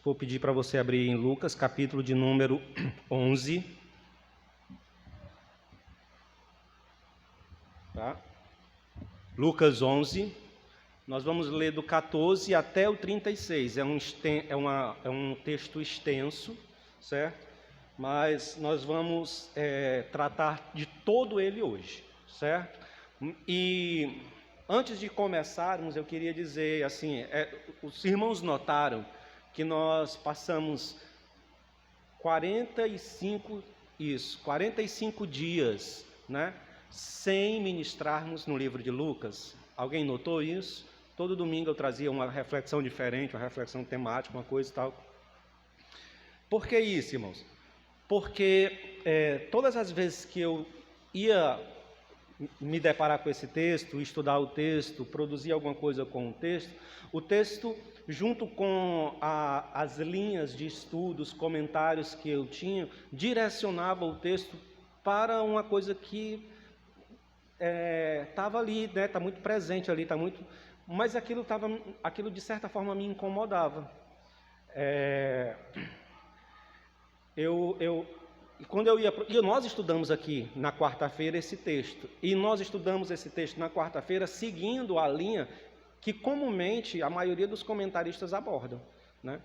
Vou pedir para você abrir em Lucas, capítulo de número 11. Tá? Lucas 11. Nós vamos ler do 14 até o 36. É um texto extenso, certo? Mas nós vamos tratar de todo ele hoje, certo? E antes de começarmos, eu queria dizer assim, os irmãos notaram que nós passamos 45 dias, né, sem ministrarmos no livro de Lucas. Alguém notou isso? Todo domingo eu trazia uma reflexão diferente, uma reflexão temática, uma coisa e tal. Por que isso, irmãos? Porque todas as vezes que eu ia me deparar com esse texto, estudar o texto, produzir alguma coisa com o texto junto com as linhas de estudos, comentários que eu tinha, direcionava o texto para uma coisa que estava ali, né? Está muito presente ali, mas aquilo de certa forma me incomodava. Nós estudamos aqui na quarta-feira esse texto, e nós estudamos esse texto na quarta-feira seguindo a linha que comumente a maioria dos comentaristas abordam, né?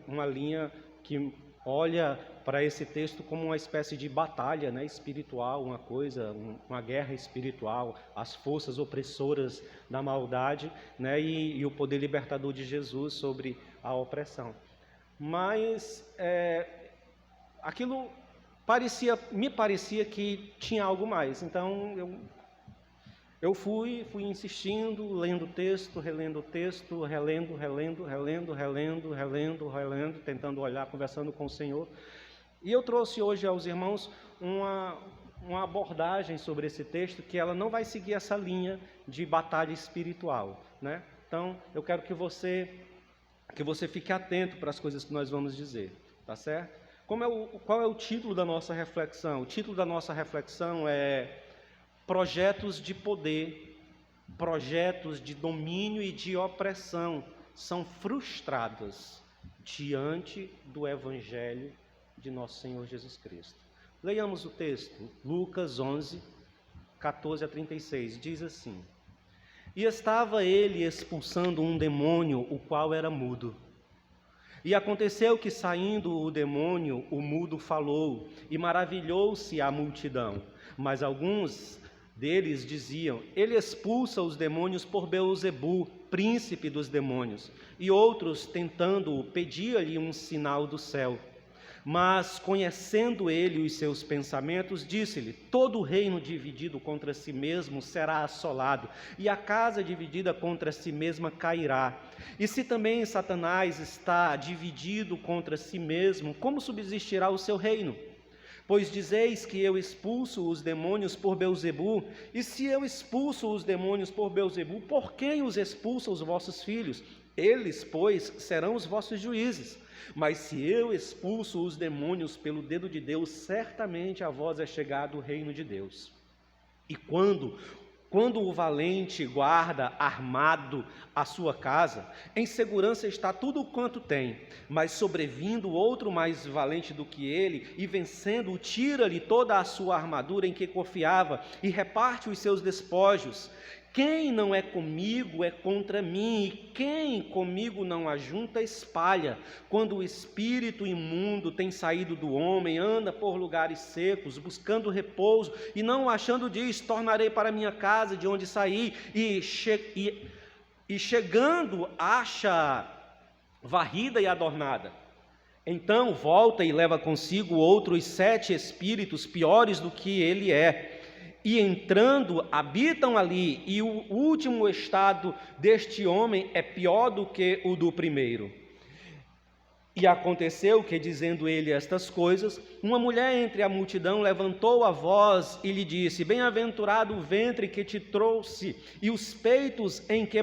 Uma linha que olha para esse texto como uma espécie de batalha, né, espiritual, uma guerra espiritual, as forças opressoras da maldade, né, e o poder libertador de Jesus sobre a opressão. Mas aquilo me parecia que tinha algo mais. Então eu fui insistindo, lendo o texto, relendo o texto, relendo, tentando olhar, conversando com o Senhor. E eu trouxe hoje aos irmãos uma abordagem sobre esse texto, que ela não vai seguir essa linha de batalha espiritual, né? Então, eu quero que você fique atento para as coisas que nós vamos dizer, tá certo? Qual é o título da nossa reflexão? O título da nossa reflexão é Projetos de poder, projetos de domínio e de opressão são frustrados diante do Evangelho de nosso Senhor Jesus Cristo. Leiamos o texto, Lucas 11, 14 a 36, diz assim: E estava ele expulsando um demônio, o qual era mudo. E aconteceu que, saindo o demônio, o mudo falou, e maravilhou-se a multidão. Mas alguns deles diziam: Ele expulsa os demônios por Beelzebu, príncipe dos demônios. E outros, tentando-o, pediam-lhe um sinal do céu. Mas, conhecendo ele os seus pensamentos, disse-lhe: Todo reino dividido contra si mesmo será assolado, e a casa dividida contra si mesma cairá. E se também Satanás está dividido contra si mesmo, como subsistirá o seu reino? Pois dizeis que eu expulso os demônios por Beelzebu, e se eu expulso os demônios por Beelzebu, por quem os expulsam os vossos filhos? Eles, pois, serão os vossos juízes. Mas se eu expulso os demônios pelo dedo de Deus, certamente a vós é chegado o reino de Deus. E quando o valente guarda armado a sua casa, em segurança está tudo quanto tem, mas sobrevindo outro mais valente do que ele, e vencendo-o, tira-lhe toda a sua armadura em que confiava, e reparte os seus despojos. Quem não é comigo é contra mim, e quem comigo não ajunta, espalha. Quando o espírito imundo tem saído do homem, anda por lugares secos, buscando repouso, e não o achando, diz: Tornarei para minha casa de onde saí, e chegando, acha varrida e adornada. Então volta e leva consigo outros 7 espíritos piores do que ele é. E entrando, habitam ali, e o último estado deste homem é pior do que o do primeiro. E aconteceu que, dizendo ele estas coisas, uma mulher entre a multidão levantou a voz e lhe disse: Bem-aventurado o ventre que te trouxe, e os peitos em que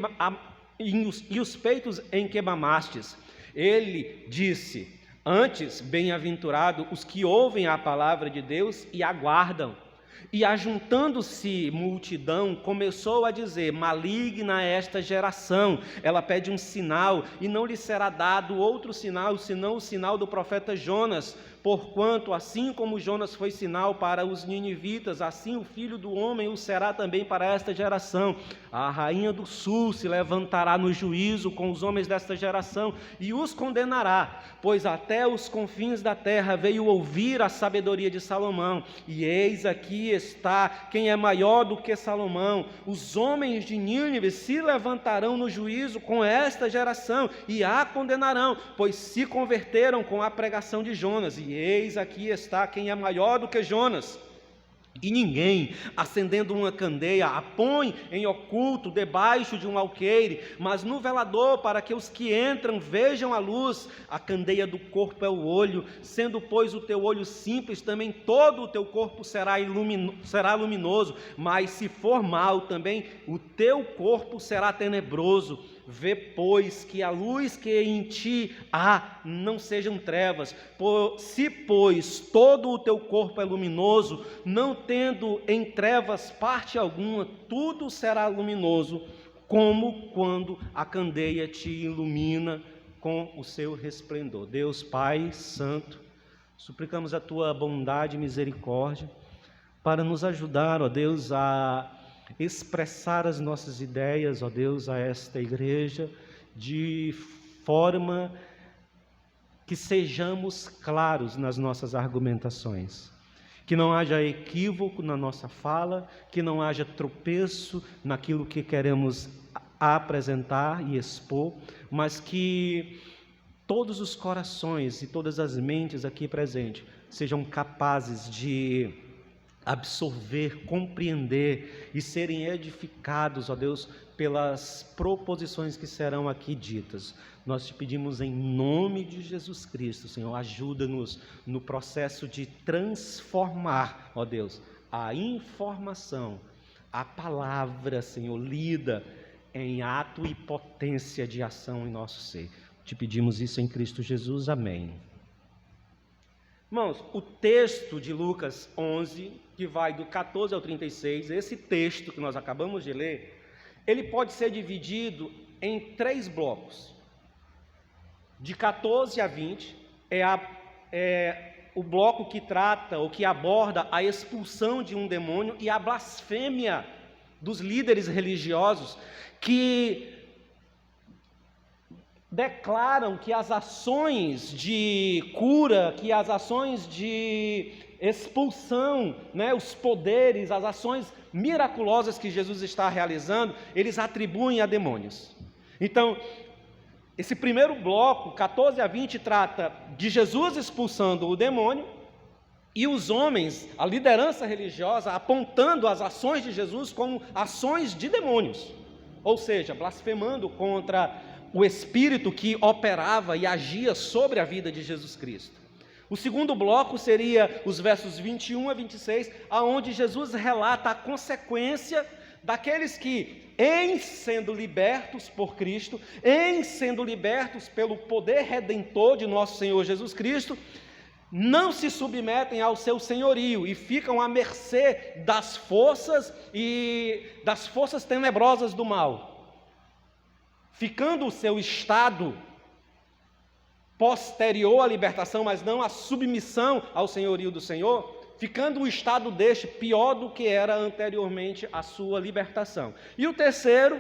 mamastes. Ele disse: Antes, bem-aventurado os que ouvem a palavra de Deus e aguardam. E ajuntando-se multidão, começou a dizer: maligna é esta geração, ela pede um sinal, e não lhe será dado outro sinal, senão o sinal do profeta Jonas. Porquanto, assim como Jonas foi sinal para os ninivitas, assim o Filho do Homem o será também para esta geração. A rainha do sul se levantará no juízo com os homens desta geração e os condenará, pois até os confins da terra veio ouvir a sabedoria de Salomão. E eis aqui está quem é maior do que Salomão. Os homens de Nínive se levantarão no juízo com esta geração e a condenarão, pois se converteram com a pregação de Jonas. E eis aqui está quem é maior do que Jonas. E ninguém, acendendo uma candeia, a põe em oculto debaixo de um alqueire, mas no velador, para que os que entram vejam a luz. A candeia do corpo é o olho, sendo pois o teu olho simples, também todo o teu corpo será luminoso, mas se for mau também, o teu corpo será tenebroso. Vê, pois, que a luz que em ti há não sejam trevas. Se, pois, todo o teu corpo é luminoso, não tendo em trevas parte alguma, tudo será luminoso, como quando a candeia te ilumina com o seu resplendor. Deus Pai Santo, suplicamos a tua bondade e misericórdia para nos ajudar, ó Deus, a expressar as nossas ideias, ó Deus, a esta igreja, de forma que sejamos claros nas nossas argumentações, que não haja equívoco na nossa fala, que não haja tropeço naquilo que queremos apresentar e expor, mas que todos os corações e todas as mentes aqui presentes sejam capazes de absorver, compreender e serem edificados, ó Deus, pelas proposições que serão aqui ditas. Nós te pedimos em nome de Jesus Cristo, Senhor, ajuda-nos no processo de transformar, ó Deus, a informação, a palavra, Senhor, lida em ato e potência de ação em nosso ser. Te pedimos isso em Cristo Jesus, amém. Irmãos, o texto de Lucas 11, que vai do 14 ao 36, esse texto que nós acabamos de ler, ele pode ser dividido em 3 blocos. De 14 a 20 é o bloco que trata ou que aborda a expulsão de um demônio e a blasfêmia dos líderes religiosos que declaram que as ações de cura, que as ações de expulsão, os poderes, as ações miraculosas que Jesus está realizando, eles atribuem a demônios. Então, esse primeiro bloco, 14 a 20, trata de Jesus expulsando o demônio e os homens, a liderança religiosa, apontando as ações de Jesus como ações de demônios, ou seja, blasfemando contra o Espírito que operava e agia sobre a vida de Jesus Cristo. O segundo bloco seria os versos 21 a 26, aonde Jesus relata a consequência daqueles que, em sendo libertos por Cristo, em sendo libertos pelo poder redentor de nosso Senhor Jesus Cristo, não se submetem ao seu senhorio e ficam à mercê das forças tenebrosas do mal, ficando o seu estado posterior à libertação, mas não à submissão ao senhorio do Senhor, ficando o estado deste pior do que era anteriormente à sua libertação. E o terceiro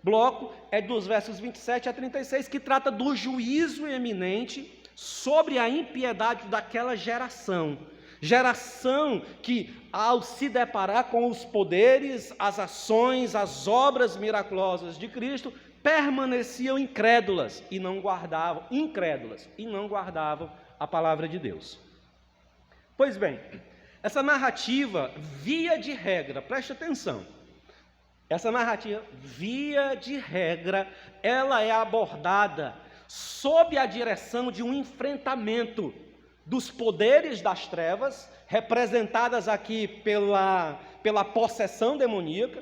bloco é dos versos 27 a 36, que trata do juízo eminente sobre a impiedade daquela geração que, ao se deparar com os poderes, as ações, as obras miraculosas de Cristo, permaneciam incrédulas e não guardavam a palavra de Deus. Pois bem, essa narrativa, via de regra, preste atenção, essa narrativa, via de regra, ela é abordada sob a direção de um enfrentamento dos poderes das trevas, representadas aqui pela possessão demoníaca.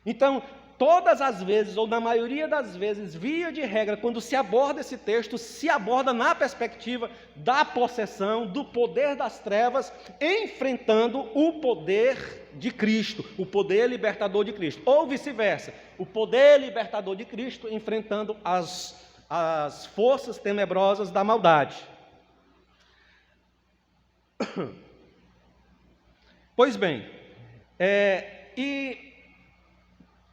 Então, todas as vezes, ou na maioria das vezes, via de regra, quando se aborda esse texto, se aborda na perspectiva da possessão, do poder das trevas, enfrentando o poder de Cristo, o poder libertador de Cristo, ou vice-versa, o poder libertador de Cristo enfrentando as forças tenebrosas da maldade. Pois bem, e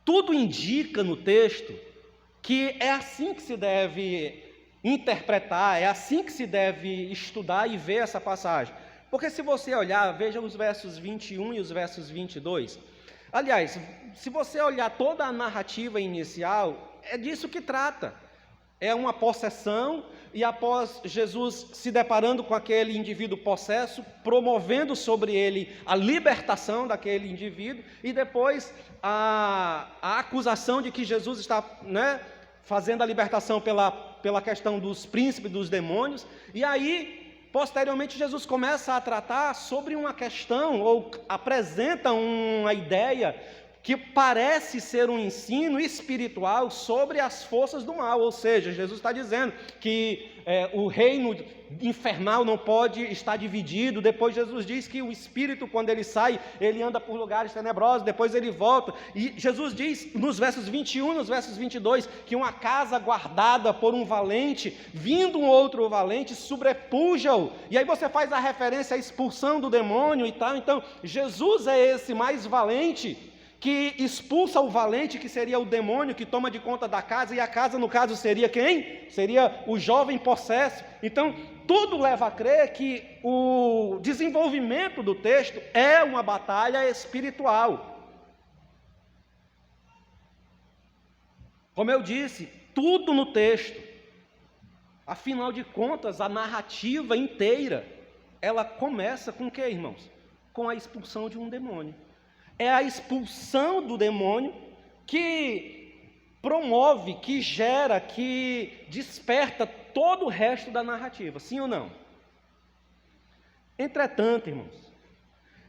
tudo indica no texto que é assim que se deve interpretar, é assim que se deve estudar e ver essa passagem. Porque se você olhar, veja os versos 21 e os versos 22. Aliás, se você olhar toda a narrativa inicial, é disso que trata. É uma possessão, e após Jesus se deparando com aquele indivíduo possesso, promovendo sobre ele a libertação daquele indivíduo, e depois a acusação de que Jesus está, fazendo a libertação pela questão dos príncipes dos demônios, e aí, posteriormente, Jesus começa a tratar sobre uma questão, ou apresenta uma ideia que parece ser um ensino espiritual sobre as forças do mal, ou seja, Jesus está dizendo que o reino infernal não pode estar dividido. Depois Jesus diz que o espírito, quando ele sai, ele anda por lugares tenebrosos, depois ele volta, e Jesus diz nos versos 21, nos versos 22, que uma casa guardada por um valente, vindo um outro valente, sobrepuja-o, e aí você faz a referência à expulsão do demônio e tal. Então, Jesus é esse mais valente, que expulsa o valente, que seria o demônio que toma de conta da casa, e a casa, no caso, seria quem? Seria o jovem possesso. Então, tudo leva a crer que o desenvolvimento do texto é uma batalha espiritual. Como eu disse, tudo no texto, afinal de contas, a narrativa inteira, ela começa com o que, irmãos? Com a expulsão de um demônio. É a expulsão do demônio que promove, que gera, que desperta todo o resto da narrativa, sim ou não? Entretanto, irmãos,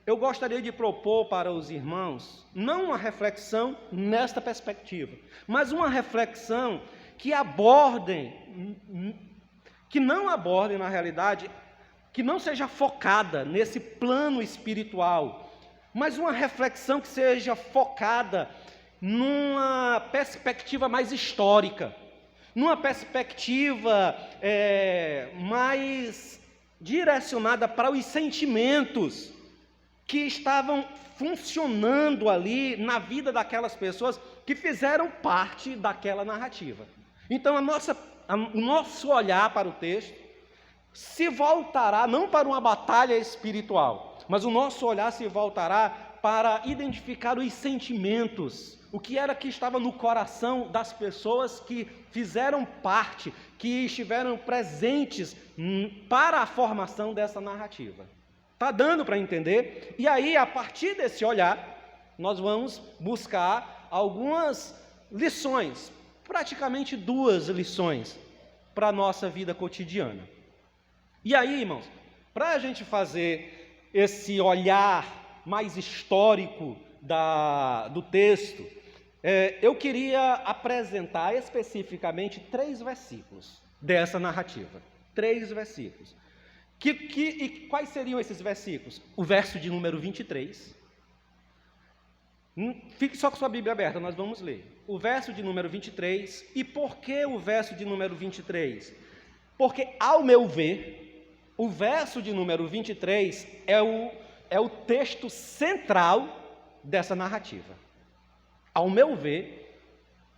eu gostaria de propor para os irmãos, não uma reflexão nesta perspectiva, mas uma reflexão que não abordem na realidade, que não seja focada nesse plano espiritual, mas uma reflexão que seja focada numa perspectiva mais histórica, numa perspectiva mais direcionada para os sentimentos que estavam funcionando ali na vida daquelas pessoas que fizeram parte daquela narrativa. Então, o nosso olhar para o texto se voltará não para uma batalha espiritual, mas o nosso olhar se voltará para identificar os sentimentos, o que era que estava no coração das pessoas que fizeram parte, que estiveram presentes para a formação dessa narrativa. Está dando para entender? E aí, a partir desse olhar, nós vamos buscar algumas lições, praticamente 2 lições, para a nossa vida cotidiana. E aí, irmãos, para a gente fazer esse olhar mais histórico do texto, eu queria apresentar especificamente 3 versículos dessa narrativa. 3 versículos. E quais seriam esses versículos? O verso de número 23. Fique só com sua Bíblia aberta, nós vamos ler. O verso de número 23. E por que o verso de número 23? Porque, ao meu ver, o verso de número 23 é o texto central dessa narrativa. Ao meu ver,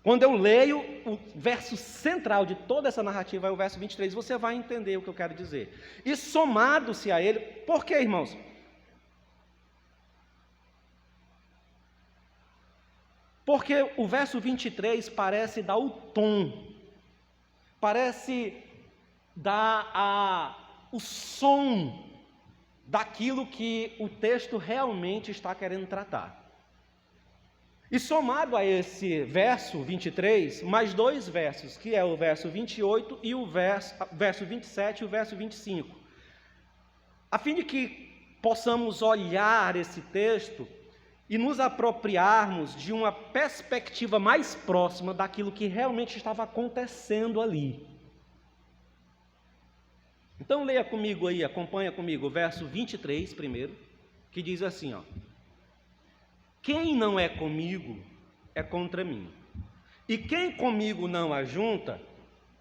quando eu leio o verso central de toda essa narrativa, é o verso 23, você vai entender o que eu quero dizer. E somado-se a ele, por quê, irmãos? Porque o verso 23 parece dar o tom, parece dar o som daquilo que o texto realmente está querendo tratar. E somado a esse verso 23, mais 2 versos, que é o verso 28 e o verso 27 e o verso 25. A fim de que possamos olhar esse texto e nos apropriarmos de uma perspectiva mais próxima daquilo que realmente estava acontecendo ali. Então leia comigo aí, acompanha comigo o verso 23 primeiro, que diz assim, ó: quem não é comigo é contra mim, e quem comigo não ajunta,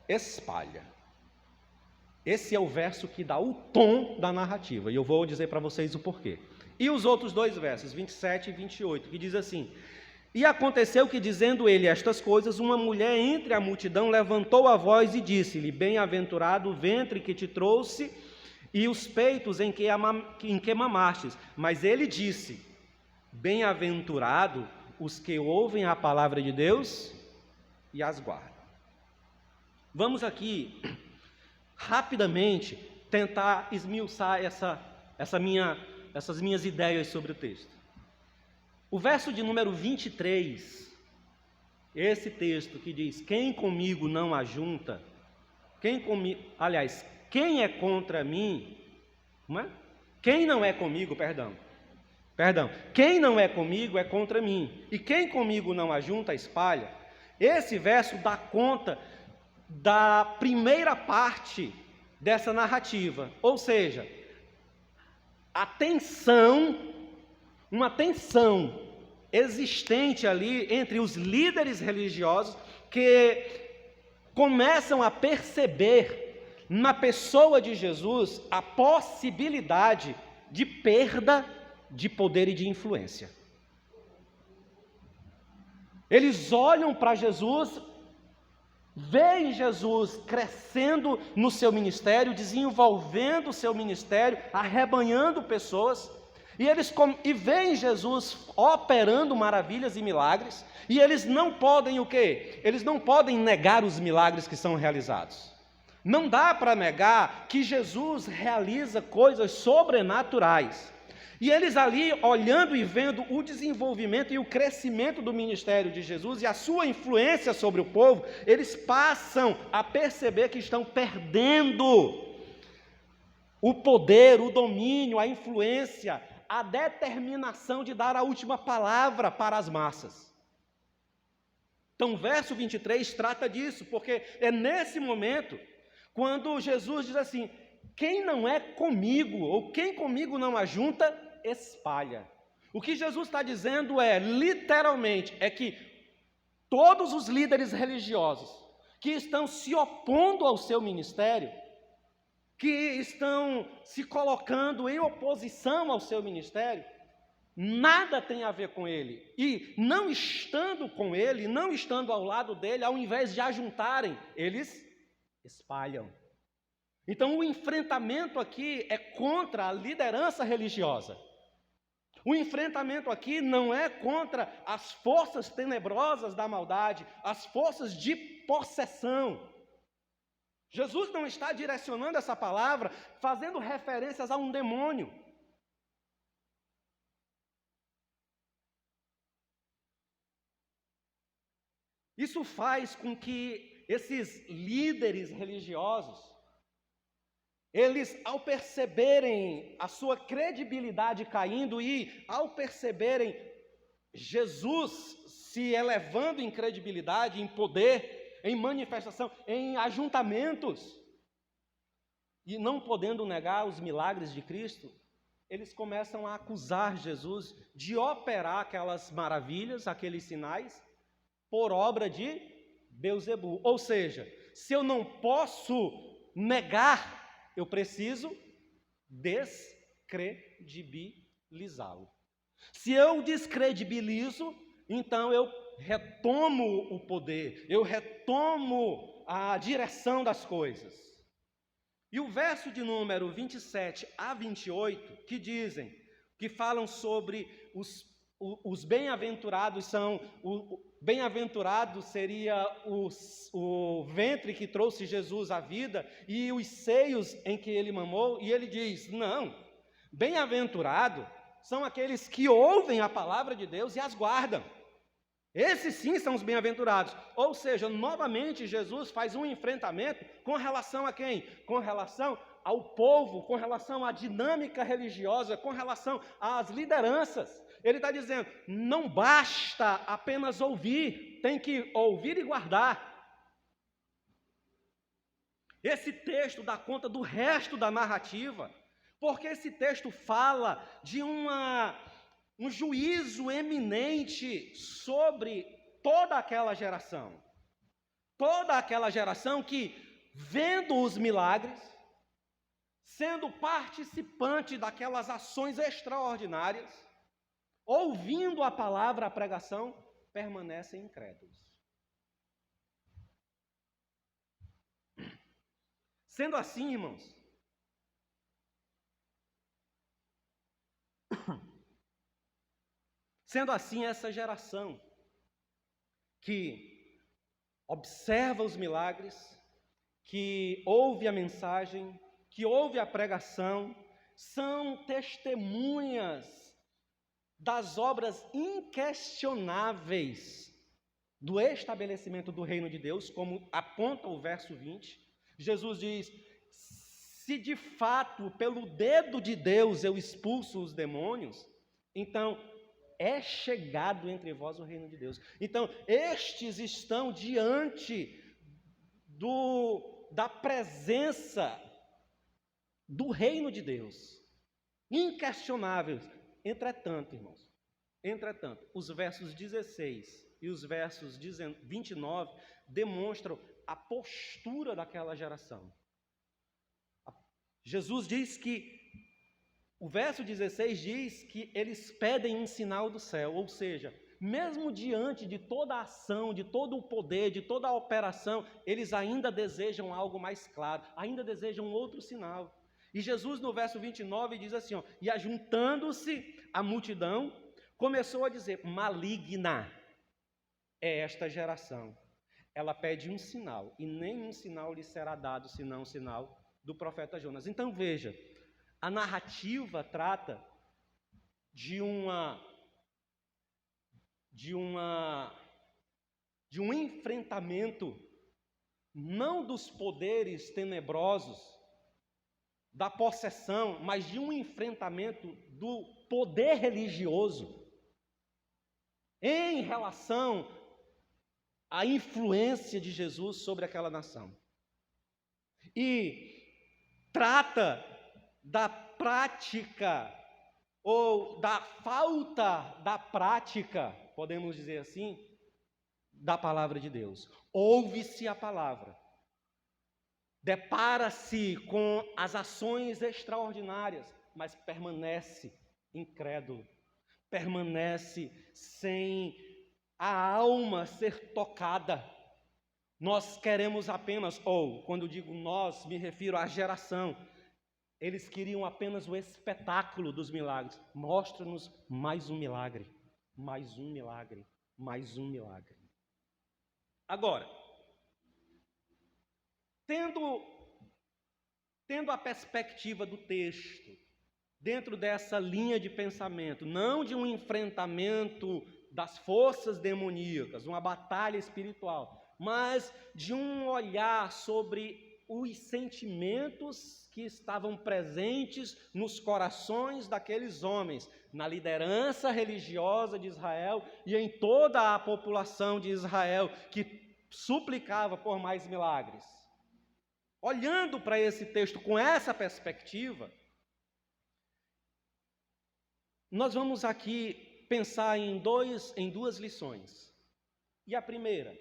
espalha. Esse é o verso que dá o tom da narrativa, e eu vou dizer para vocês o porquê. E os outros dois versos, 27 e 28, que diz assim: e aconteceu que, dizendo ele estas coisas, uma mulher entre a multidão levantou a voz e disse-lhe: bem-aventurado o ventre que te trouxe e os peitos em que mamastes. Mas ele disse: bem-aventurado os que ouvem a palavra de Deus e as guardam. Vamos aqui, rapidamente, tentar esmiuçar essas minhas ideias sobre o texto. O verso de número 23, esse texto que diz: quem comigo não ajunta, quem é contra mim, não é? Quem não é comigo, perdão, quem não é comigo é contra mim, e quem comigo não ajunta, espalha. Esse verso dá conta da primeira parte dessa narrativa, ou seja, uma tensão existente ali entre os líderes religiosos, que começam a perceber na pessoa de Jesus a possibilidade de perda de poder e de influência. Eles olham para Jesus, veem Jesus crescendo no seu ministério, desenvolvendo o seu ministério, arrebanhando pessoas, e veem Jesus operando maravilhas e milagres, e eles não podem o quê? Eles não podem negar os milagres que são realizados. Não dá para negar que Jesus realiza coisas sobrenaturais. E eles ali, olhando e vendo o desenvolvimento e o crescimento do ministério de Jesus e a sua influência sobre o povo, eles passam a perceber que estão perdendo o poder, o domínio, a influência, a determinação de dar a última palavra para as massas. Então, o verso 23 trata disso, porque é nesse momento, quando Jesus diz assim: quem não é comigo, ou quem comigo não ajunta, espalha. O que Jesus está dizendo literalmente, é que todos os líderes religiosos que estão se opondo ao seu ministério, que estão se colocando em oposição ao seu ministério, nada tem a ver com ele. E não estando com ele, não estando ao lado dele, ao invés de ajuntarem, eles espalham. Então o enfrentamento aqui é contra a liderança religiosa. O enfrentamento aqui não é contra as forças tenebrosas da maldade, as forças de possessão. Jesus não está direcionando essa palavra fazendo referências a um demônio. Isso faz com que esses líderes religiosos, eles, ao perceberem a sua credibilidade caindo e ao perceberem Jesus se elevando em credibilidade, em poder, em manifestação, em ajuntamentos, e não podendo negar os milagres de Cristo, eles começam a acusar Jesus de operar aquelas maravilhas, aqueles sinais, por obra de Beelzebu. Ou seja, se eu não posso negar, eu preciso descredibilizá-lo. Se eu descredibilizo, então eu retomo o poder, eu retomo a direção das coisas. E o verso de número 27 a 28, que falam sobre os bem-aventurados, bem-aventurado seria o ventre que trouxe Jesus à vida e os seios em que ele mamou, e ele diz: não, bem-aventurado são aqueles que ouvem a palavra de Deus e as guardam. Esses sim são os bem-aventurados. Ou seja, novamente Jesus faz um enfrentamento com relação a quem? Com relação ao povo, com relação à dinâmica religiosa, com relação às lideranças. Ele está dizendo, não basta apenas ouvir, tem que ouvir e guardar. Esse texto dá conta do resto da narrativa, porque esse texto fala de um juízo eminente sobre toda aquela geração. Toda aquela geração que, vendo os milagres, sendo participante daquelas ações extraordinárias, ouvindo a palavra, a pregação, permanecem incrédulos. Sendo assim, irmãos, essa geração que observa os milagres, que ouve a mensagem, que ouve a pregação, são testemunhas das obras inquestionáveis do estabelecimento do reino de Deus, como aponta o verso 20. Jesus diz, se de fato pelo dedo de Deus eu expulso os demônios, então é chegado entre vós o reino de Deus. Então, estes estão diante da presença do reino de Deus, inquestionáveis. Entretanto, irmãos, os versos 16 e os versos 29 demonstram a postura daquela geração. Jesus diz que, o verso 16 diz que eles pedem um sinal do céu, ou seja, mesmo diante de toda a ação, de todo o poder, de toda a operação, eles ainda desejam algo mais claro, ainda desejam outro sinal. E Jesus, no verso 29, diz assim, e ajuntando-se a multidão, começou a dizer, maligna é esta geração. Ela pede um sinal, e nenhum sinal lhe será dado, senão o sinal do profeta Jonas. Então veja, a narrativa trata de um enfrentamento, não dos poderes tenebrosos, da possessão, mas de um enfrentamento do poder religioso em relação à influência de Jesus sobre aquela nação. E trata da prática, ou da falta da prática, podemos dizer assim, da palavra de Deus. Ouve-se a palavra, depara-se com as ações extraordinárias, mas permanece incrédulo, permanece sem a alma ser tocada. Nós queremos apenas, ou quando digo nós, me refiro à geração, eles queriam apenas o espetáculo dos milagres. Mostra-nos mais um milagre, mais um milagre, mais um milagre. Agora, tendo a perspectiva do texto, dentro dessa linha de pensamento, não de um enfrentamento das forças demoníacas, uma batalha espiritual, mas de um olhar sobre os sentimentos que estavam presentes nos corações daqueles homens, na liderança religiosa de Israel e em toda a população de Israel que suplicava por mais milagres. Olhando para esse texto com essa perspectiva, nós vamos aqui pensar em duas lições. E a primeira,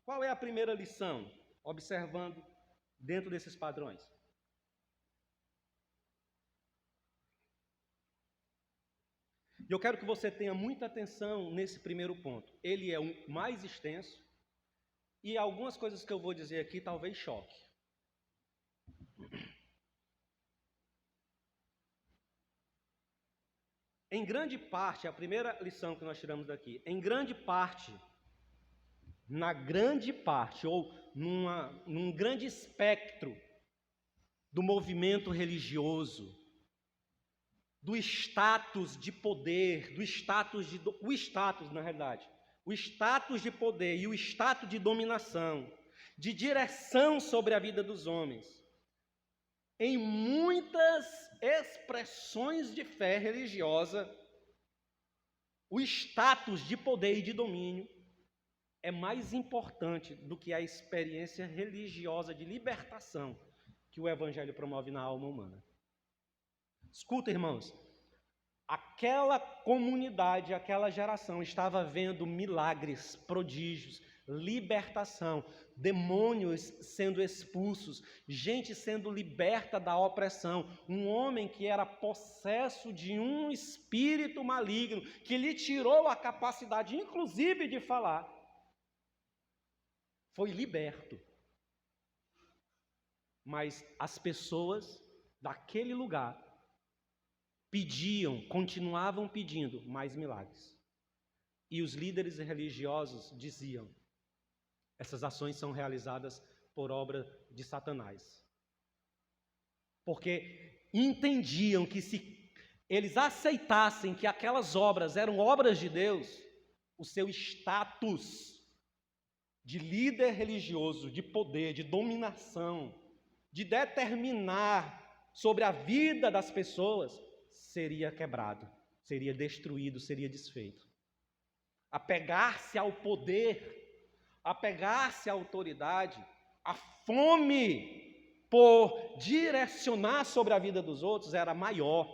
qual é a primeira lição, observando dentro desses padrões? E eu quero que você tenha muita atenção nesse primeiro ponto. Ele é o mais extenso e algumas coisas que eu vou dizer aqui talvez choque. Em grande parte, a primeira lição que nós tiramos daqui, ou num grande espectro do movimento religioso, do status de poder, o status de poder e o status de dominação, de direção sobre a vida dos homens, em muitas expressões de fé religiosa, o status de poder e de domínio é mais importante do que a experiência religiosa de libertação que o Evangelho promove na alma humana. Escuta, irmãos, aquela comunidade, aquela geração estava vendo milagres, prodígios, libertação, demônios sendo expulsos, gente sendo liberta da opressão, um homem que era possesso de um espírito maligno, que lhe tirou a capacidade, inclusive, de falar, foi liberto. Mas as pessoas daquele lugar pediam, continuavam pedindo mais milagres. E os líderes religiosos diziam: essas ações são realizadas por obra de Satanás. Porque entendiam que se eles aceitassem que aquelas obras eram obras de Deus, o seu status de líder religioso, de poder, de dominação, de determinar sobre a vida das pessoas, seria quebrado, seria destruído, seria desfeito. Apegar-se ao poder, apegar-se à autoridade, a fome por direcionar sobre a vida dos outros era maior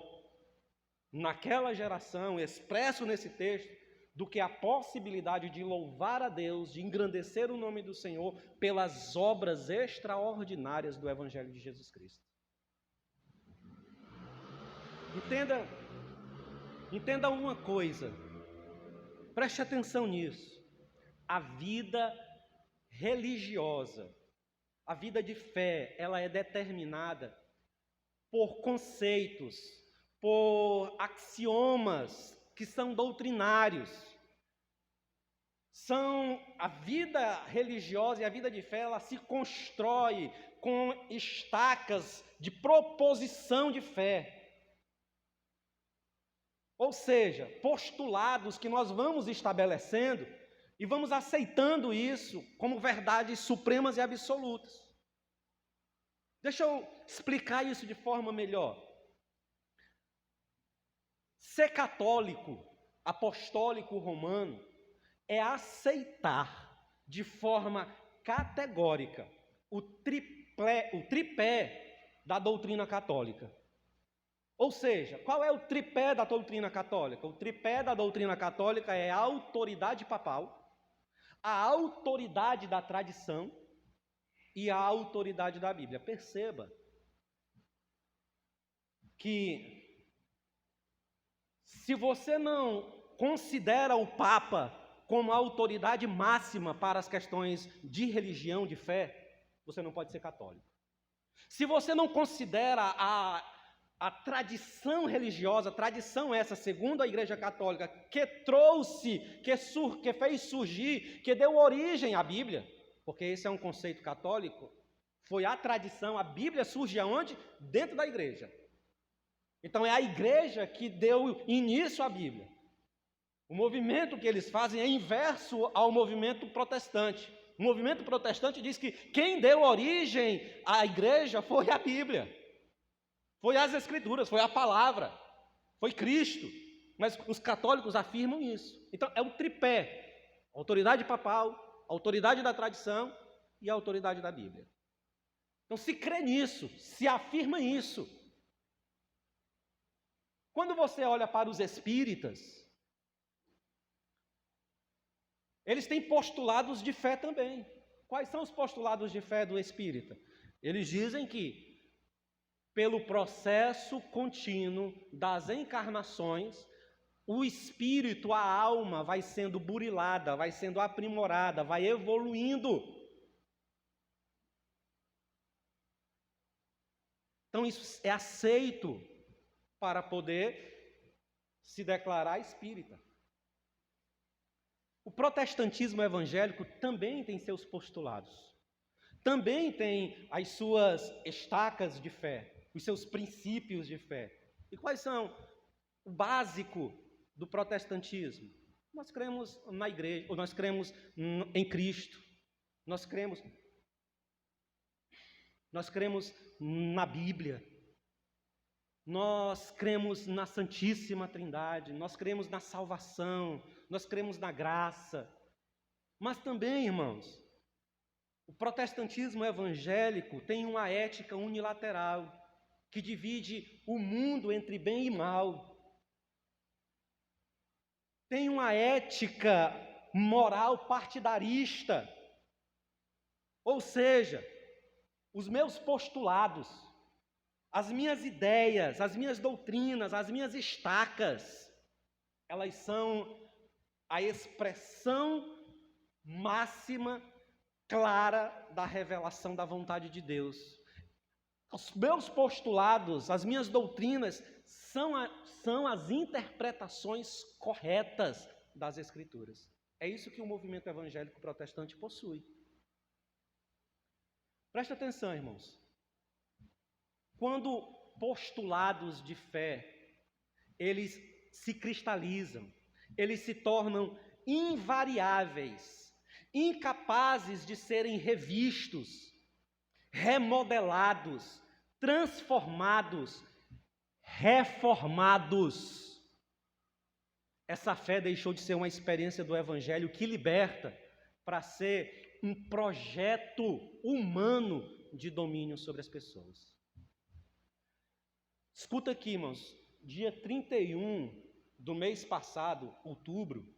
naquela geração, expresso nesse texto, do que a possibilidade de louvar a Deus, de engrandecer o nome do Senhor pelas obras extraordinárias do Evangelho de Jesus Cristo. Entenda uma coisa, preste atenção nisso. A vida religiosa, a vida de fé, ela é determinada por conceitos, por axiomas que são doutrinários. A vida religiosa e a vida de fé, ela se constrói com estacas de proposição de fé. Ou seja, postulados que nós vamos estabelecendo e vamos aceitando isso como verdades supremas e absolutas. Deixa eu explicar isso de forma melhor. Ser católico, apostólico romano, é aceitar de forma categórica o tripé da doutrina católica. Ou seja, qual é o tripé da doutrina católica? O tripé da doutrina católica é a autoridade papal, a autoridade da tradição e a autoridade da Bíblia. Perceba que se você não considera o Papa como a autoridade máxima para as questões de religião, de fé, você não pode ser católico. Se você não considera a tradição religiosa, tradição essa, segundo a Igreja Católica, que trouxe, que fez surgir, que deu origem à Bíblia, porque esse é um conceito católico, foi a tradição, a Bíblia surge aonde? Dentro da Igreja. Então é a Igreja que deu início à Bíblia. O movimento que eles fazem é inverso ao movimento protestante. O movimento protestante diz que quem deu origem à Igreja foi a Bíblia. Foi as Escrituras, foi a palavra, foi Cristo. Mas os católicos afirmam isso. Então é um tripé: autoridade papal, autoridade da tradição e a autoridade da Bíblia. Então se crê nisso, se afirma isso. Quando você olha para os espíritas, eles têm postulados de fé também. Quais são os postulados de fé do espírita? Eles dizem que, pelo processo contínuo das encarnações, o espírito, a alma, vai sendo burilada, vai sendo aprimorada, vai evoluindo. Então isso é aceito para poder se declarar espírita. O protestantismo evangélico também tem seus postulados, também tem as suas estacas de fé, os seus princípios de fé. E quais são o básico do protestantismo? Nós cremos na igreja, ou nós cremos em Cristo, nós cremos na Bíblia, nós cremos na Santíssima Trindade, nós cremos na salvação, nós cremos na graça. Mas também, irmãos, o protestantismo evangélico tem uma ética unilateral que divide o mundo entre bem e mal. Tem uma ética moral partidarista. Ou seja, os meus postulados, as minhas ideias, as minhas doutrinas, as minhas estacas, elas são a expressão máxima, clara da revelação da vontade de Deus. Os meus postulados, as minhas doutrinas, são as interpretações corretas das Escrituras. É isso que o movimento evangélico protestante possui. Presta atenção, irmãos. Quando postulados de fé, eles se cristalizam, eles se tornam invariáveis, incapazes de serem revistos, remodelados, transformados, reformados. Essa fé deixou de ser uma experiência do Evangelho que liberta para ser um projeto humano de domínio sobre as pessoas. Escuta aqui, irmãos, dia 31 do mês passado, outubro,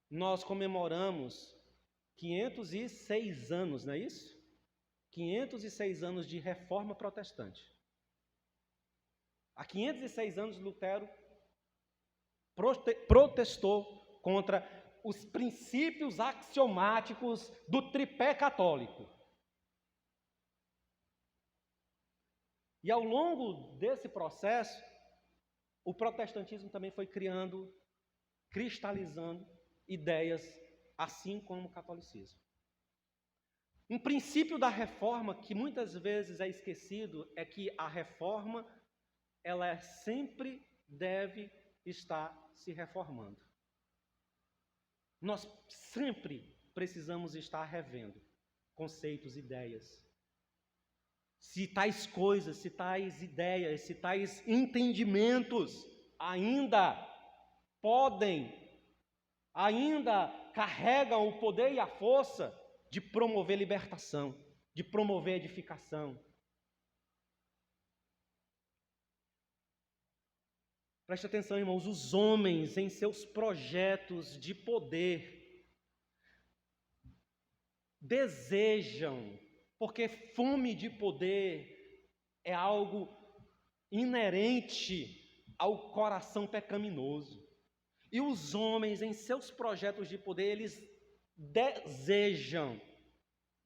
nós comemoramos 506 anos, não é isso? 506 anos de reforma protestante. Há 506 anos, Lutero protestou contra os princípios axiomáticos do tripé católico. E ao longo desse processo, o protestantismo também foi criando, cristalizando ideias, assim como o catolicismo. Um princípio da reforma que muitas vezes é esquecido é que a reforma, ela sempre deve estar se reformando. Nós sempre precisamos estar revendo conceitos, ideias. Se tais coisas, se tais ideias, se tais entendimentos ainda carregam o poder e a força de promover libertação, de promover edificação. Preste atenção, irmãos, os homens em seus projetos de poder desejam, porque fome de poder é algo inerente ao coração pecaminoso. E os homens em seus projetos de poder, eles desejam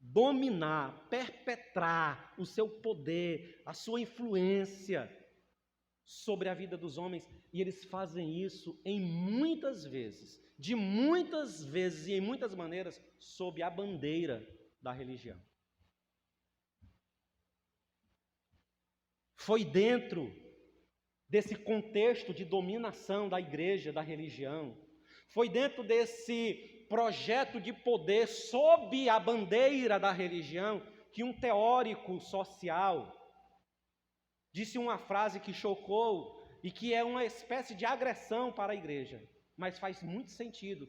dominar, perpetrar o seu poder, a sua influência sobre a vida dos homens, e eles fazem isso de muitas vezes e em muitas maneiras, sob a bandeira da religião. Foi dentro desse contexto de dominação da igreja, da religião, foi dentro desse projeto de poder sob a bandeira da religião que um teórico social disse uma frase que chocou e que é uma espécie de agressão para a igreja, mas faz muito sentido,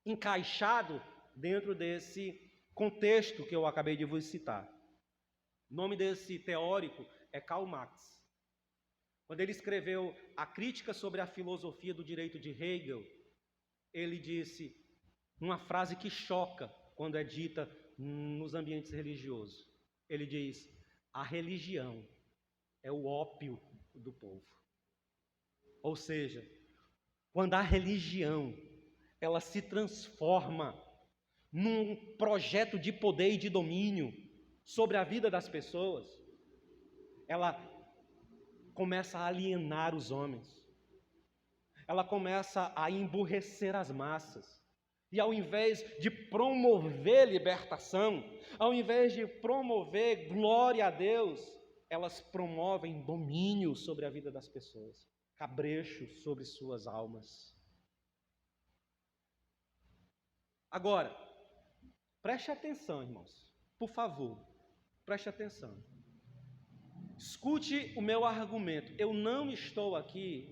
encaixado dentro desse contexto que eu acabei de vos citar. O nome desse teórico é Karl Marx. Quando ele escreveu a crítica sobre a filosofia do direito de Hegel, ele disse uma frase que choca quando é dita nos ambientes religiosos. Ele diz: a religião é o ópio do povo. Ou seja, quando a religião ela se transforma num projeto de poder e de domínio sobre a vida das pessoas, ela começa a alienar os homens. Ela começa a emburrecer as massas. E ao invés de promover libertação, ao invés de promover glória a Deus, elas promovem domínio sobre a vida das pessoas, cabrecho sobre suas almas. Agora, preste atenção, irmãos, por favor. Preste atenção. Escute o meu argumento. Eu não estou aqui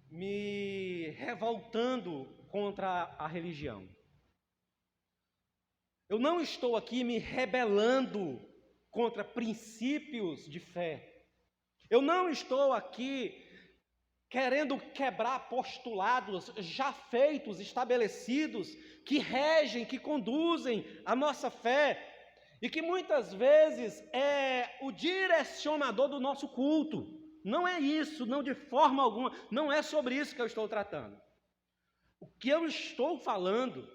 me revoltando contra a religião. Eu não estou aqui me rebelando contra princípios de fé. Eu não estou aqui querendo quebrar postulados já feitos, estabelecidos, que regem, que conduzem a nossa fé e que muitas vezes é o direcionador do nosso culto. Não é isso, não de forma alguma, não é sobre isso que eu estou tratando. O que eu estou falando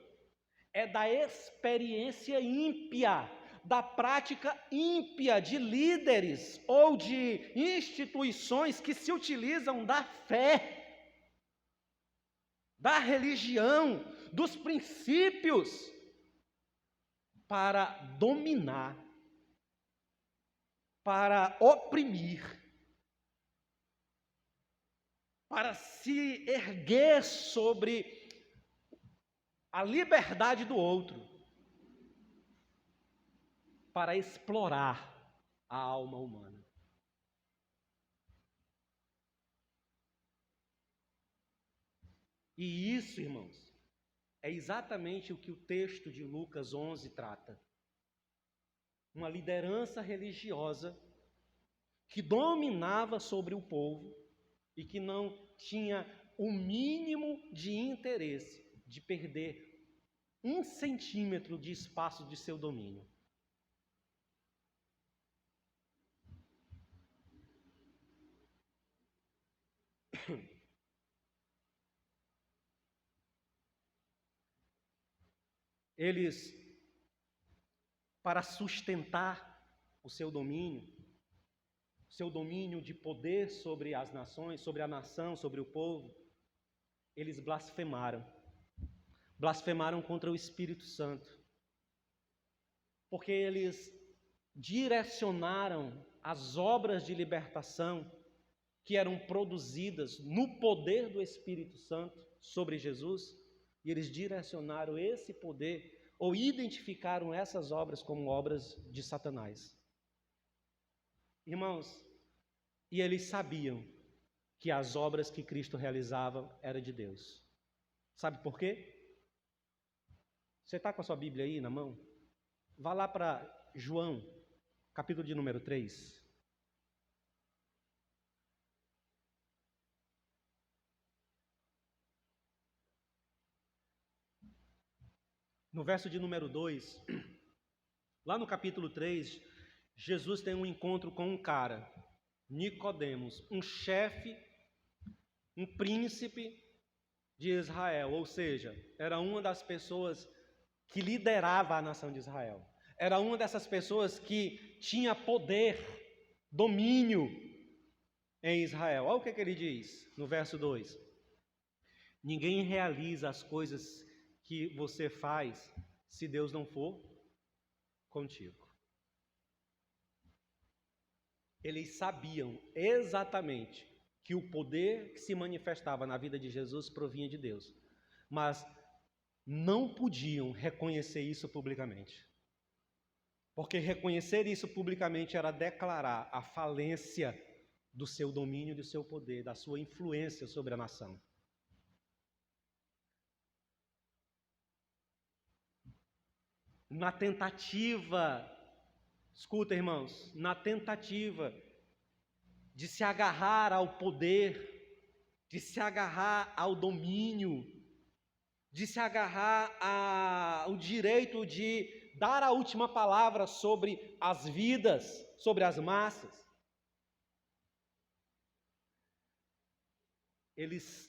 é da experiência ímpia, da prática ímpia de líderes ou de instituições que se utilizam da fé, da religião, dos princípios para dominar, para oprimir, para se erguer sobre a liberdade do outro, para explorar a alma humana. E isso, irmãos, é exatamente o que o texto de Lucas 11 trata. Uma liderança religiosa que dominava sobre o povo e que não tinha o mínimo de interesse de perder 1 centímetro de espaço de seu domínio. Eles, para sustentar o seu domínio de poder sobre as nações, sobre a nação, sobre o povo, eles blasfemaram. Blasfemaram contra o Espírito Santo. Porque eles direcionaram as obras de libertação que eram produzidas no poder do Espírito Santo sobre Jesus, e eles direcionaram esse poder, ou identificaram essas obras como obras de Satanás. Irmãos, e eles sabiam que as obras que Cristo realizava eram de Deus. Sabe por quê? Você está com a sua Bíblia aí na mão? Vá lá para João, capítulo de número 3. No verso de número 2, lá no capítulo 3, Jesus tem um encontro com um cara, Nicodemos, um chefe, um príncipe de Israel, ou seja, era uma das pessoas que liderava a nação de Israel. Era uma dessas pessoas que tinha poder, domínio em Israel. Olha o que ele diz no verso 2. Ninguém realiza as coisas que você faz se Deus não for contigo. Eles sabiam exatamente que o poder que se manifestava na vida de Jesus provinha de Deus, mas não podiam reconhecer isso publicamente. Porque reconhecer isso publicamente era declarar a falência do seu domínio, do seu poder, da sua influência sobre a nação. Na tentativa, escuta, irmãos, na tentativa de se agarrar ao poder, de se agarrar ao domínio, de se agarrar ao direito de dar a última palavra sobre as vidas, sobre as massas, eles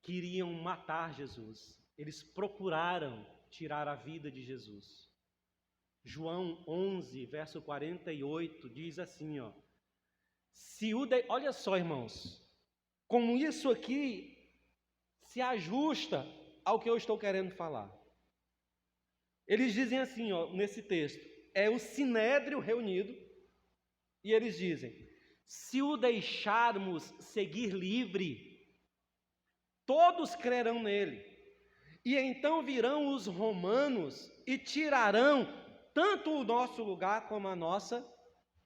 queriam matar Jesus, eles procuraram tirar a vida de Jesus. João 11, verso 48, diz assim, ó. Olha só, irmãos, como isso aqui se ajusta ao que eu estou querendo falar. Eles dizem assim, ó, nesse texto, é o sinédrio reunido, e eles dizem, se o deixarmos seguir livre, todos crerão nele. E então virão os romanos e tirarão tanto o nosso lugar como a nossa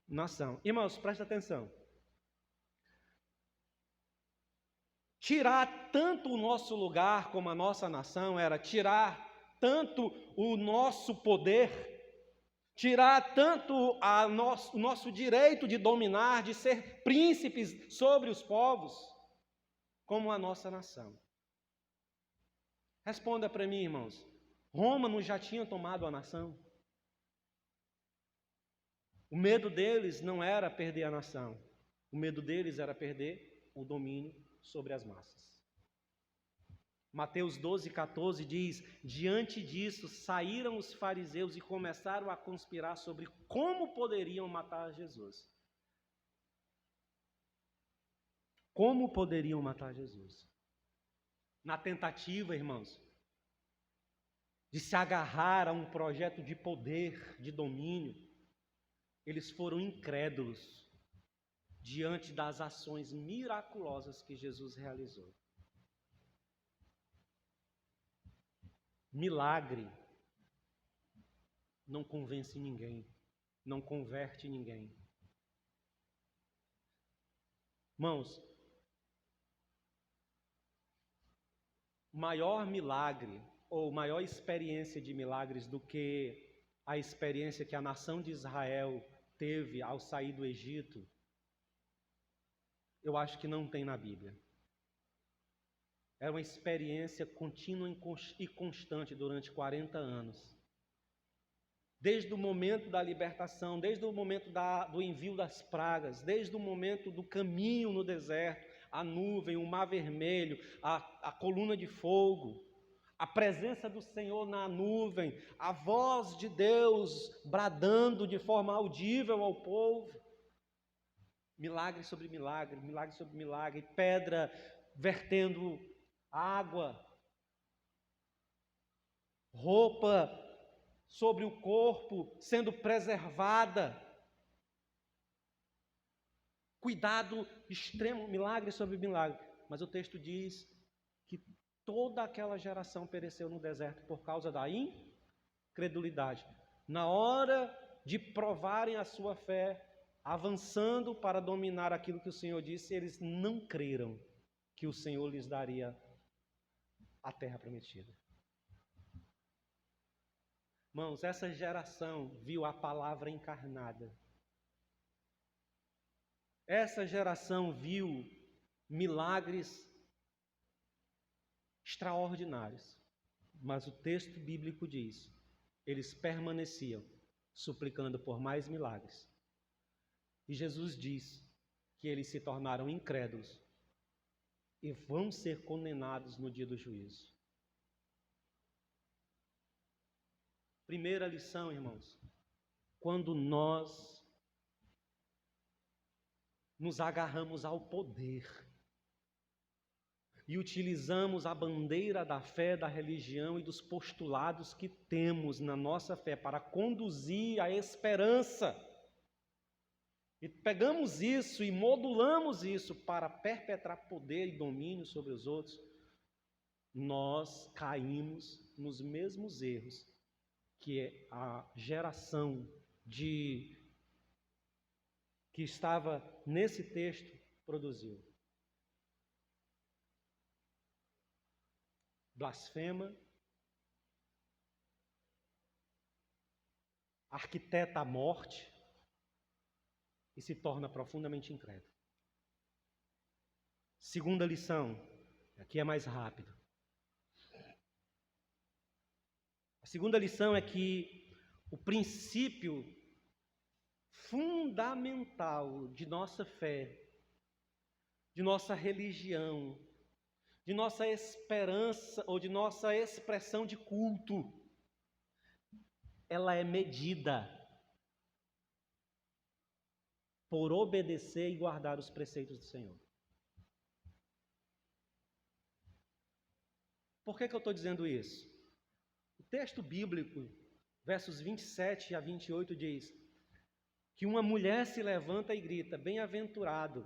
nação. Irmãos, presta atenção. Tirar tanto o nosso lugar como a nossa nação era tirar tanto o nosso poder, tirar tanto o nosso direito de dominar, de ser príncipes sobre os povos, como a nossa nação. Responda para mim, irmãos. Roma não já tinha tomado a nação? O medo deles não era perder a nação. O medo deles era perder o domínio sobre as massas. Mateus 12:14 diz: diante disso saíram os fariseus e começaram a conspirar sobre como poderiam matar Jesus. Como poderiam matar Jesus? Na tentativa, irmãos, de se agarrar a um projeto de poder, de domínio, eles foram incrédulos diante das ações miraculosas que Jesus realizou. Milagre não convence ninguém, não converte ninguém. Irmãos, maior milagre ou maior experiência de milagres do que a experiência que a nação de Israel teve ao sair do Egito, eu acho que não tem na Bíblia. Era uma experiência contínua e constante durante 40 anos. Desde o momento da libertação, desde o momento do envio das pragas, desde o momento do caminho no deserto, a nuvem, o mar vermelho, a coluna de fogo, a presença do Senhor na nuvem, a voz de Deus bradando de forma audível ao povo. Milagre sobre milagre, milagre sobre milagre, pedra vertendo água, roupa sobre o corpo sendo preservada, cuidado extremo, milagre sobre milagre. Mas o texto diz que toda aquela geração pereceu no deserto por causa da incredulidade. Na hora de provarem a sua fé, avançando para dominar aquilo que o Senhor disse, eles não creram que o Senhor lhes daria a terra prometida. Irmãos, essa geração viu a palavra encarnada. Essa geração viu milagres extraordinários. Mas o texto bíblico diz: eles permaneciam suplicando por mais milagres. E Jesus diz que eles se tornaram incrédulos e vão ser condenados no dia do juízo. Primeira lição, irmãos: quando nós nos agarramos ao poder e utilizamos a bandeira da fé, da religião e dos postulados que temos na nossa fé para conduzir a esperança, e pegamos isso e modulamos isso para perpetrar poder e domínio sobre os outros, nós caímos nos mesmos erros que a geração que estava nesse texto produziu. Blasfema, arquiteta a morte e se torna profundamente incrédulo. Segunda lição, aqui é mais rápido. A segunda lição é que o princípio fundamental de nossa fé, de nossa religião, de nossa esperança ou de nossa expressão de culto, ela é medida por obedecer e guardar os preceitos do Senhor. Por que eu estou dizendo isso? O texto bíblico, versos 27 a 28, diz que uma mulher se levanta e grita: bem-aventurado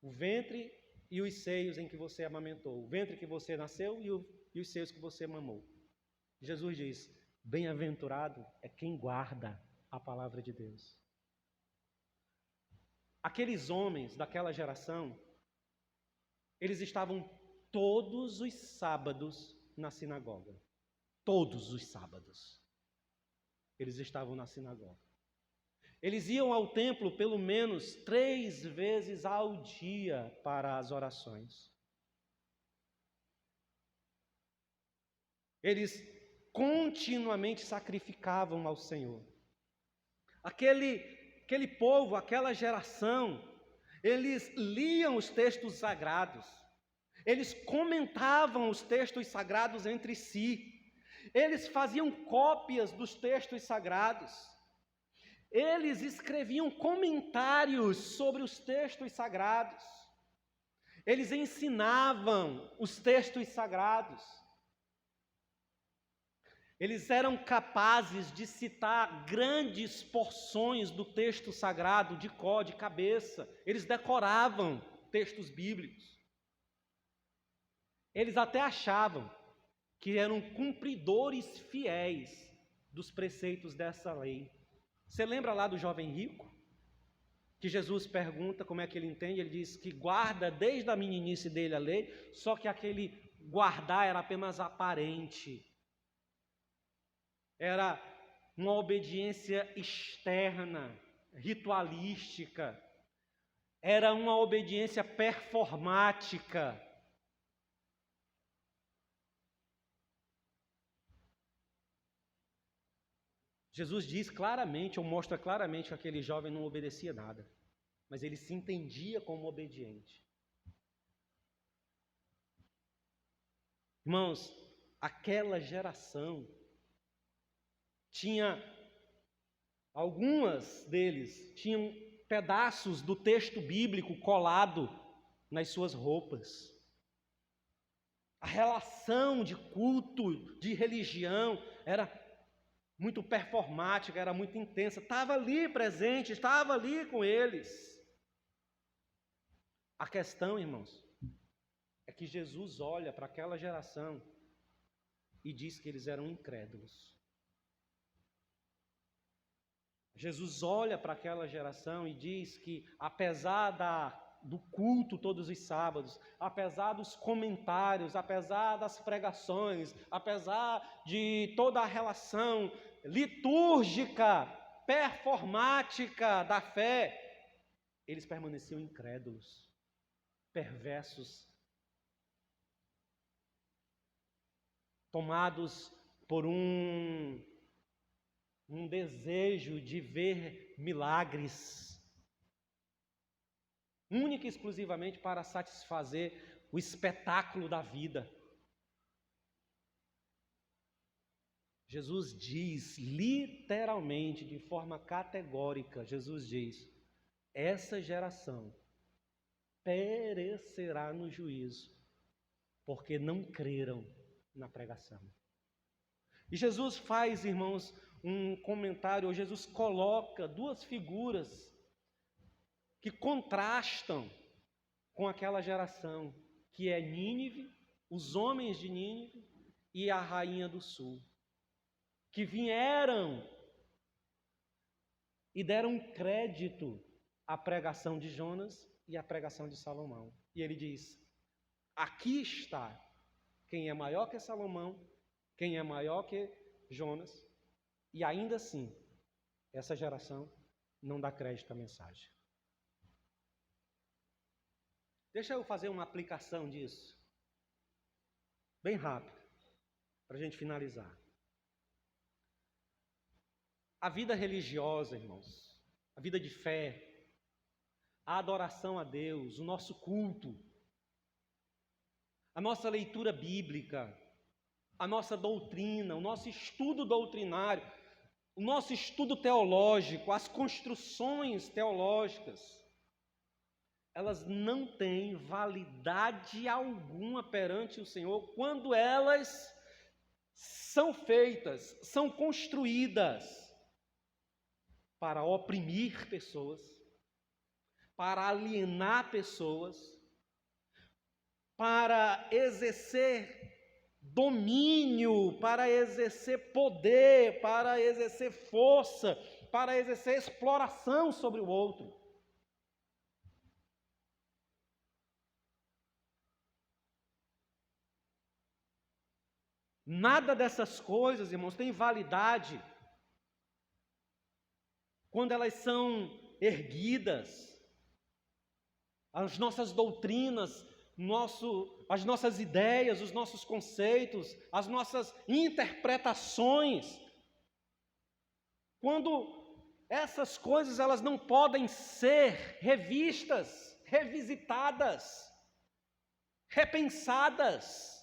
o ventre e os seios em que você amamentou, o ventre que você nasceu e os seios que você mamou. Jesus diz: Bem-aventurado é quem guarda a palavra de Deus. Aqueles homens daquela geração, eles estavam todos os sábados na sinagoga. Todos os sábados. Eles estavam na sinagoga. Eles iam ao templo pelo menos 3 vezes ao dia para as orações. Eles continuamente sacrificavam ao Senhor. Aquele povo, aquela geração, eles liam os textos sagrados, eles comentavam os textos sagrados entre si, eles faziam cópias dos textos sagrados, eles escreviam comentários sobre os textos sagrados, eles ensinavam os textos sagrados. Eles eram capazes de citar grandes porções do texto sagrado de cor, de cabeça. Eles decoravam textos bíblicos. Eles até achavam que eram cumpridores fiéis dos preceitos dessa lei. Você lembra lá do jovem rico? Que Jesus pergunta como é que ele entende. Ele diz que guarda desde a meninice dele a lei, só que aquele guardar era apenas aparente. Era uma obediência externa, ritualística. Era uma obediência performática. Jesus diz claramente, ou mostra claramente que aquele jovem não obedecia nada, mas ele se entendia como obediente. Irmãos, aquela geração algumas deles tinham pedaços do texto bíblico colado nas suas roupas. A relação de culto, de religião, era muito performática, era muito intensa. Estava ali presente, estava ali com eles. A questão, irmãos, é que Jesus olha para aquela geração e diz que eles eram incrédulos. Jesus olha para aquela geração e diz que, apesar do culto todos os sábados, apesar dos comentários, apesar das pregações, apesar de toda a relação litúrgica, performática da fé, eles permaneciam incrédulos, perversos, tomados por um desejo de ver milagres, única e exclusivamente para satisfazer o espetáculo da vida. Jesus diz, literalmente, de forma categórica, Jesus diz, essa geração perecerá no juízo, porque não creram na pregação. E Jesus faz, irmãos, um comentário, ou Jesus coloca 2 figuras que contrastam com aquela geração, que é Nínive, os homens de Nínive e a rainha do sul, que vieram e deram crédito à pregação de Jonas e à pregação de Salomão. E ele diz, aqui está quem é maior que Salomão, quem é maior que Jonas, e ainda assim, essa geração não dá crédito à mensagem. Deixa eu fazer uma aplicação disso, bem rápido, para a gente finalizar. A vida religiosa, irmãos, a vida de fé, a adoração a Deus, o nosso culto, a nossa leitura bíblica, a nossa doutrina, o nosso estudo doutrinário, o nosso estudo teológico, as construções teológicas, elas não têm validade alguma perante o Senhor quando elas são feitas, são construídas para oprimir pessoas, para alienar pessoas, para exercer domínio, para exercer poder, para exercer força, para exercer exploração sobre o outro. Nada dessas coisas, irmãos, tem validade quando elas são erguidas. As nossas doutrinas, as nossas ideias, os nossos conceitos, as nossas interpretações. Quando essas coisas elas não podem ser revistas, revisitadas, repensadas.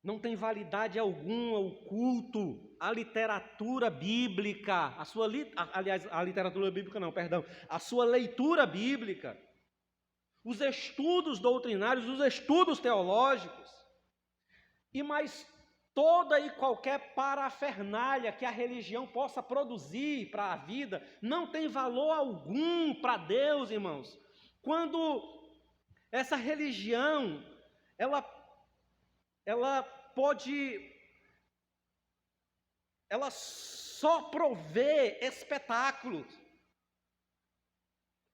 Não tem validade alguma o culto, a literatura bíblica, a literatura bíblica não, perdão, a sua leitura bíblica, os estudos doutrinários, os estudos teológicos, e mais toda e qualquer parafernália que a religião possa produzir para a vida, não tem valor algum para Deus, irmãos. Quando essa religião, ela só provê espetáculos.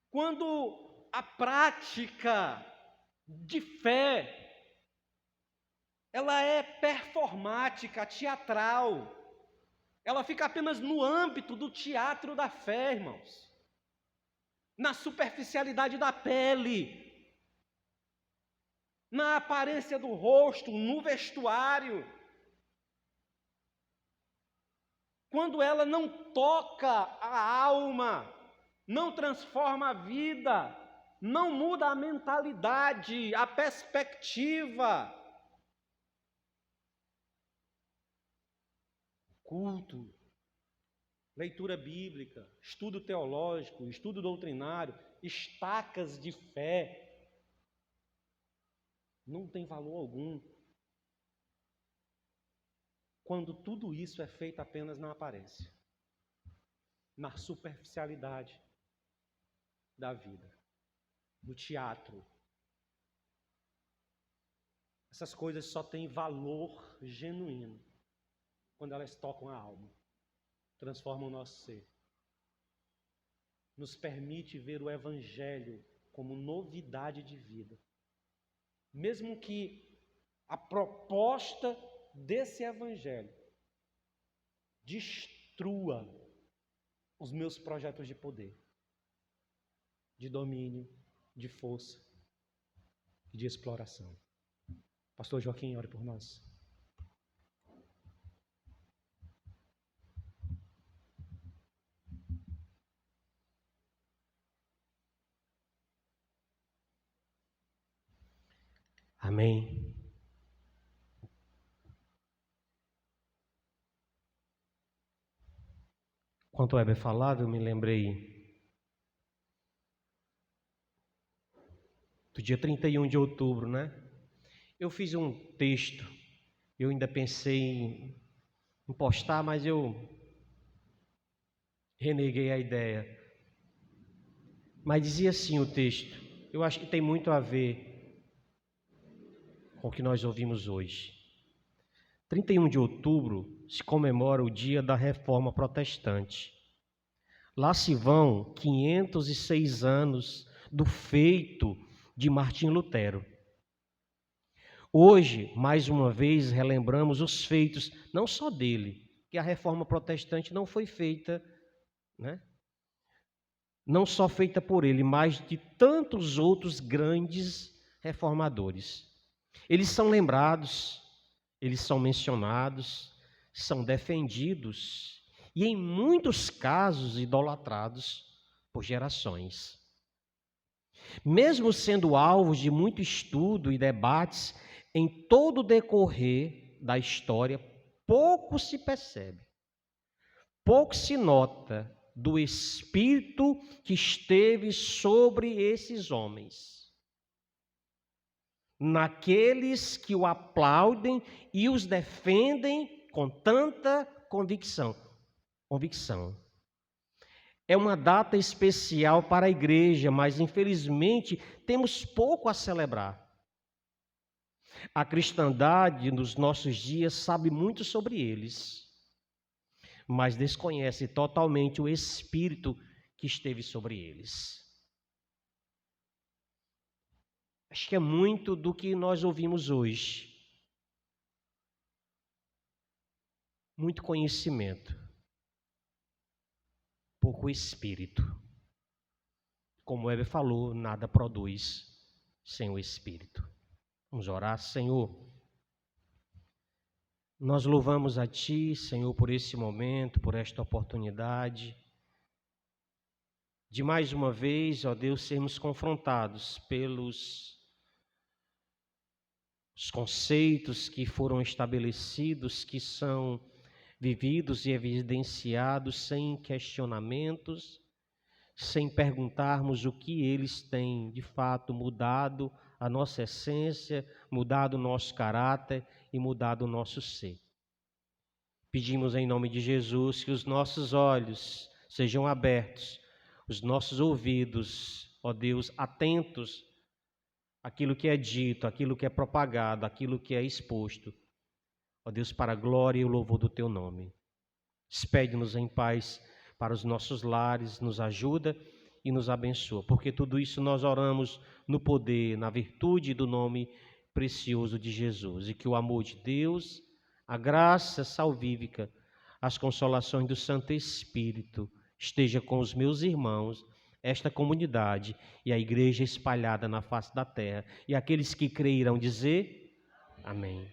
Quando a prática de fé, ela é performática, teatral, ela fica apenas no âmbito do teatro da fé, irmãos, na superficialidade da pele, na aparência do rosto, no vestuário. Quando ela não toca a alma, não transforma a vida, não muda a mentalidade, a perspectiva. Culto, leitura bíblica, estudo teológico, estudo doutrinário, estacas de fé, não tem valor algum quando tudo isso é feito apenas na aparência, na superficialidade da vida, no teatro. Essas coisas só têm valor genuíno quando elas tocam a alma, transformam o nosso ser, nos permite ver o Evangelho como novidade de vida. Mesmo que a proposta desse Evangelho destrua os meus projetos de poder, de domínio, de força e de exploração. Pastor Joaquim, ore por nós. Amém. Quanto o Heber falava, eu me lembrei do dia 31 de outubro, né? Eu fiz um texto, eu ainda pensei em postar, mas eu reneguei a ideia. Mas dizia assim o texto, eu acho que tem muito a ver com o que nós ouvimos hoje. 31 de outubro se comemora o dia da Reforma Protestante. Lá se vão 506 anos do feito de Martim Lutero. Hoje, mais uma vez, relembramos os feitos, não só dele, que a Reforma Protestante não foi feita, né? Não só feita por ele, mas de tantos outros grandes reformadores. Eles são lembrados, eles são mencionados, são defendidos e, em muitos casos, idolatrados por gerações. Mesmo sendo alvos de muito estudo e debates, em todo o decorrer da história, pouco se percebe, pouco se nota do espírito que esteve sobre esses homens, naqueles que o aplaudem e os defendem com tanta convicção. É uma data especial para a igreja, mas infelizmente temos pouco a celebrar. A cristandade nos nossos dias sabe muito sobre eles, mas desconhece totalmente o espírito que esteve sobre eles. Acho que é muito do que nós ouvimos hoje. Muito conhecimento, pouco espírito. Como o Weber falou, nada produz sem o espírito. Vamos orar. Senhor, nós louvamos a Ti, Senhor, por esse momento, por esta oportunidade de mais uma vez, ó Deus, sermos confrontados pelos os conceitos que foram estabelecidos, que são vividos e evidenciados sem questionamentos, sem perguntarmos o que eles têm de fato mudado a nossa essência, mudado o nosso caráter e mudado o nosso ser. Pedimos em nome de Jesus que os nossos olhos sejam abertos, os nossos ouvidos, ó Deus, atentos àquilo que é dito, àquilo que é propagado, àquilo que é exposto. Ó Deus, para a glória e o louvor do Teu nome. Despede-nos em paz para os nossos lares, nos ajuda e nos abençoa, porque tudo isso nós oramos no poder, na virtude do nome precioso de Jesus, e que o amor de Deus, a graça salvífica, as consolações do Santo Espírito esteja com os meus irmãos, esta comunidade e a igreja espalhada na face da terra, e aqueles que creirão dizer amém.